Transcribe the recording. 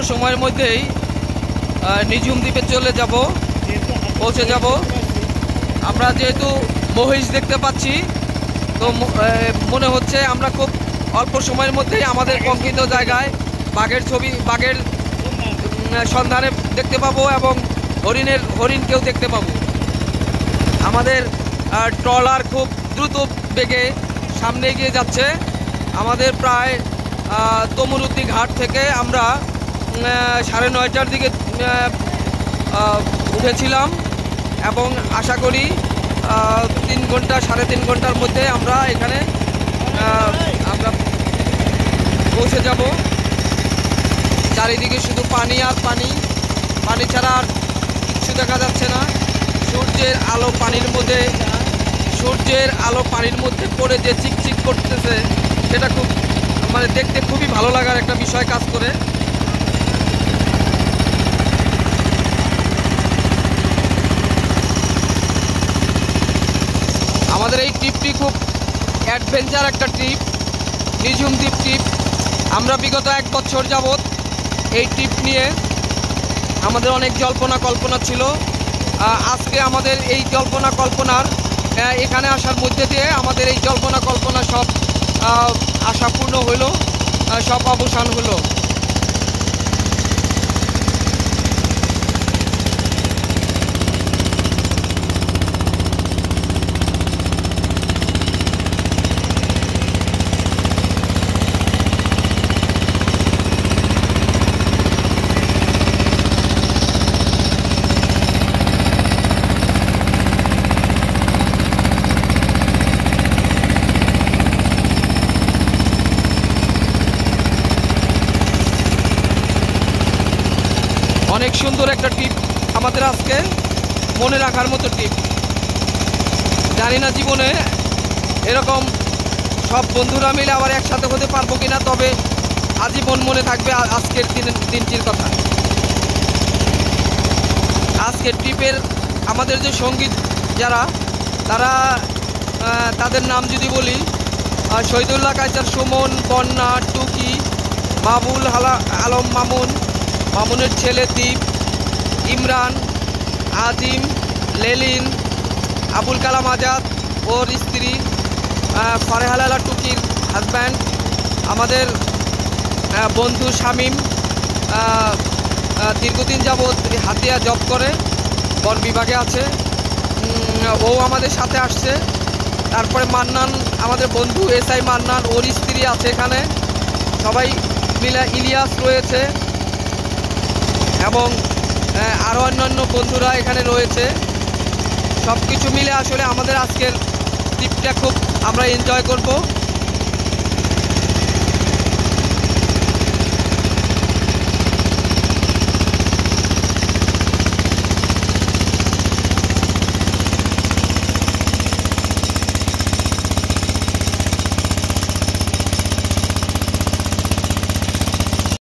সময়ের মধ্যেই নিঝুম দ্বীপে পৌঁছে যাব। আমরা যেহেতু মহিষ দেখতে পাচ্ছি, তো মনে হচ্ছে আমরা খুব অল্প সময়ের মধ্যেই আমাদের কাঙ্ক্ষিত জায়গায় বাঘের সন্ধানে দেখতে পাবো এবং হরিণকেও দেখতে পাবো। আমাদের ট্রলার খুব দ্রুত বেগে সামনে এগিয়ে যাচ্ছে। আমাদের প্রায় তমরুদ্দি ঘাট থেকে আমরা 9:30টার দিকে উঠেছিলাম এবং আশা করি 3-3.5 ঘন্টার মধ্যে আমরা এখানে পৌঁছে যাব। চারিদিকে শুধু পানি আর পানি, পানি ছাড়া আর কিচ্ছু দেখা যাচ্ছে না। সূর্যের আলো পানির মধ্যে পড়ে যে চিকচিক করতেছে, সেটা খুব দেখতে খুবই ভালো লাগার একটা বিষয় কাজ করে। আমাদের এই ট্রিপটি খুব অ্যাডভেঞ্চার একটা ট্রিপ, নিঝুম দ্বীপ ট্রিপ। আমরা বিগত 1 বছর যাবৎ এই ট্রিপ নিয়ে আমাদের অনেক কল্পনা ছিল। আজকে আমাদের এই কল্পনার এখানে আসার মধ্যে দিয়ে আমাদের এই কল্পনা সব আশাপূর্ণ হলো, সব অবসান হলো। অনেক সুন্দর একটা ট্রিপ আমাদের আজকে, মনে রাখার মতো ট্রিপ। জানি না জীবনে এরকম সব বন্ধুরা মিলে আবার একসাথে হতে পারবো কিনা, তবে আজীবন মনে থাকবে আজকের দিনটির কথা। আজকের ট্রিপের আমাদের যে সঙ্গী যারা, তাদের নাম যদি বলি, শহীদুল্লাহ কায়সার, সুমন, বন্যা, টুকি, বাবুল আলম মামুনের ছেলে দ্বীপ, ইমরান, আজিম, লেলিন, আবুল কালাম আজাদ ওর স্ত্রী, ফারেহালালা টুকির হাজব্যান্ড, আমাদের বন্ধু শামীম, দীর্ঘদিন যাবৎ হাতিয়া জব করে, বন বিভাগে আছে, ও আমাদের সাথে আসছে। তারপরে মান্নান, আমাদের বন্ধু এসআই মান্নান, ওর স্ত্রী আছে এখানে, সবাই মিলে, ইলিয়াস রয়েছে এবং আরও অন্যান্য বন্ধুরা এখানে রয়েছে। সব কিছু মিলে আসলে আমাদের আজকের ট্রিপটা খুব আমরা এনজয় করব।